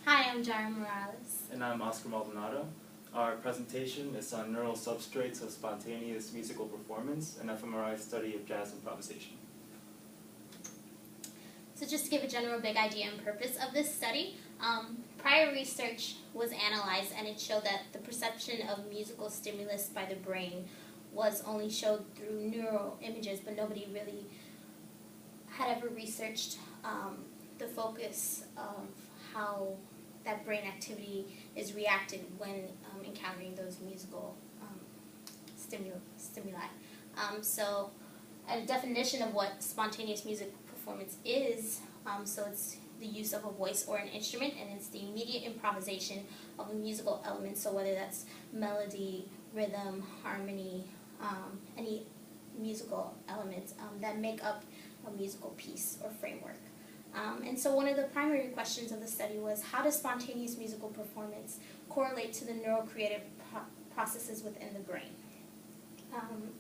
Hi, I'm Jirah Morales. And I'm Oscar Maldonado. Our presentation is on neural substrates of spontaneous musical performance, an fMRI study of jazz improvisation. So just to give a general big idea and purpose of this study, prior research was analyzed and it showed that the perception of musical stimulus by the brain was only showed through neural images, but nobody really had ever researched the focus of how that brain activity is reacted when encountering those musical stimuli. So a definition of what spontaneous music performance is, so it's the use of a voice or an instrument, and it's the immediate improvisation of a musical element, so whether that's melody, rhythm, harmony, any musical elements that make up a musical piece or framework. And so one of the primary questions of the study was, how does spontaneous musical performance correlate to the neurocreative processes within the brain?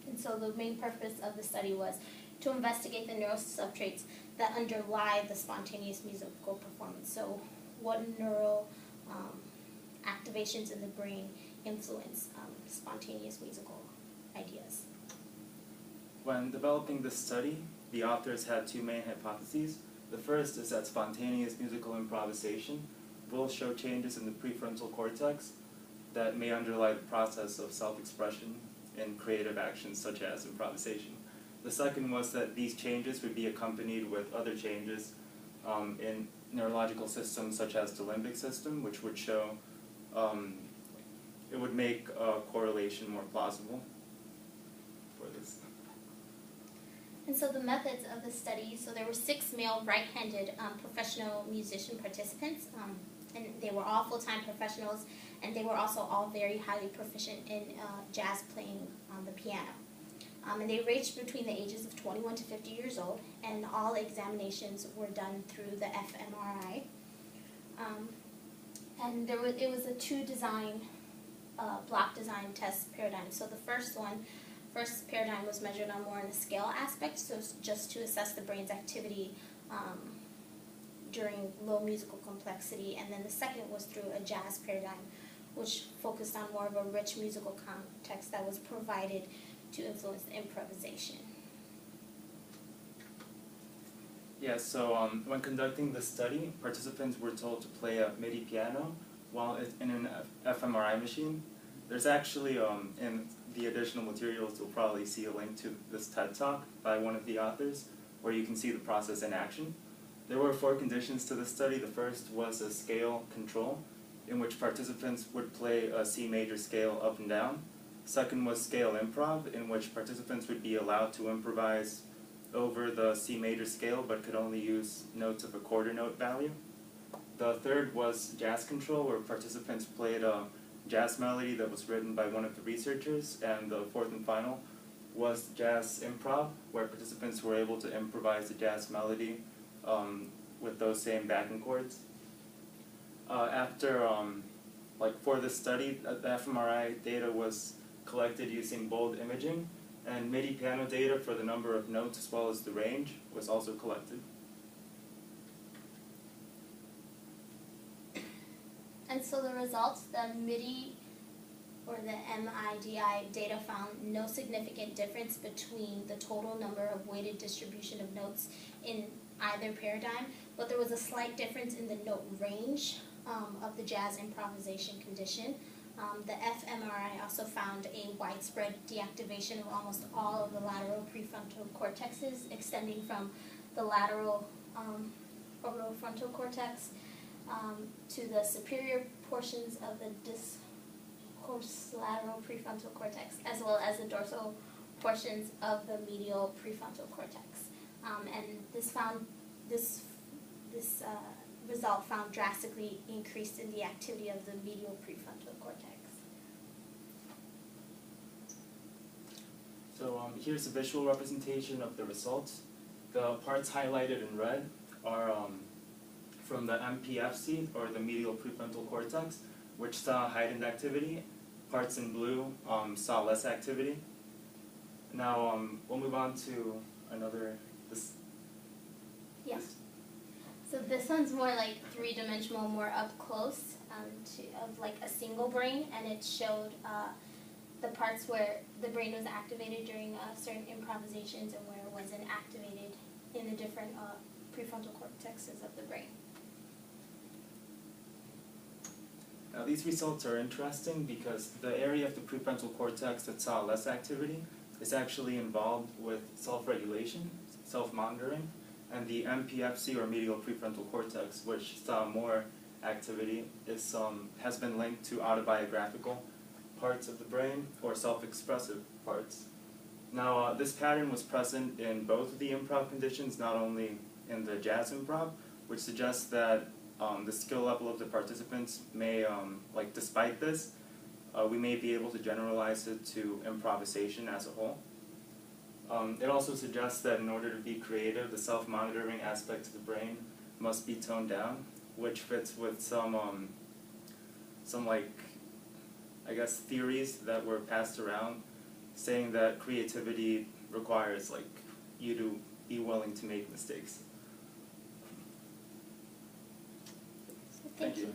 And so the main purpose of the study was to investigate the neural substrates that underlie the spontaneous musical performance. So what neural activations in the brain influence spontaneous musical ideas? When developing this study, the authors had two main hypotheses. The first is that spontaneous musical improvisation will show changes in the prefrontal cortex that may underlie the process of self-expression in creative actions such as improvisation. The second was that these changes would be accompanied with other changes in neurological systems such as the limbic system, which would show, it would make a correlation more plausible for this. And so the methods of the study, so there were 6 male right-handed professional musician participants, and they were all full-time professionals, and they were also all very highly proficient in jazz playing on the piano. And they ranged between the ages of 21 to 50 years old, and all examinations were done through the fMRI. And it was a block design test paradigm. So the first paradigm was measured on more on the scale aspect, so just to assess the brain's activity during low musical complexity, and then the second was through a jazz paradigm, which focused on more of a rich musical context that was provided to influence the improvisation. Yeah, so when conducting the study, participants were told to play a MIDI piano while in an fMRI machine. There's actually, in the additional materials, you'll probably see a link to this TED Talk by one of the authors, where you can see the process in action. There were 4 conditions to the study. The first was a scale control, in which participants would play a C major scale up and down. Second was scale improv, in which participants would be allowed to improvise over the C major scale, but could only use notes of a quarter note value. The third was jazz control, where participants played a jazz melody that was written by one of the researchers, and the fourth and final was jazz improv, where participants were able to improvise the jazz melody with those same backing chords. For this study, the fMRI data was collected using bold imaging, and MIDI piano data for the number of notes as well as the range was also collected. And so the results, the MIDI or the MIDI data found no significant difference between the total number of weighted distribution of notes in either paradigm, but there was a slight difference in the note range of the jazz improvisation condition. The fMRI also found a widespread deactivation of almost all of the lateral prefrontal cortexes, extending from the lateral orbitofrontal cortex to the superior portions of the lateral prefrontal cortex, as well as the dorsal portions of the medial prefrontal cortex. And this result found drastically increased in the activity of the medial prefrontal cortex. So here's a visual representation of the results. The parts highlighted in red are from the MPFC, or the medial prefrontal cortex, which saw heightened activity. Parts in blue saw less activity. Now we'll move on to another. Yes. So this one's more like three-dimensional, more up close of like a single brain, and it showed the parts where the brain was activated during certain improvisations and where it wasn't activated in the different prefrontal cortexes of the brain. Now these results are interesting because the area of the prefrontal cortex that saw less activity is actually involved with self-regulation, self-monitoring, and the MPFC or medial prefrontal cortex, which saw more activity, has been linked to autobiographical parts of the brain or self-expressive parts. Now this pattern was present in both of the improv conditions, not only in the jazz improv, which suggests that the skill level of the participants may, despite this, we may be able to generalize it to improvisation as a whole. It also suggests that in order to be creative, the self-monitoring aspect of the brain must be toned down, which fits with some theories that were passed around, saying that creativity requires you to be willing to make mistakes. Thank you.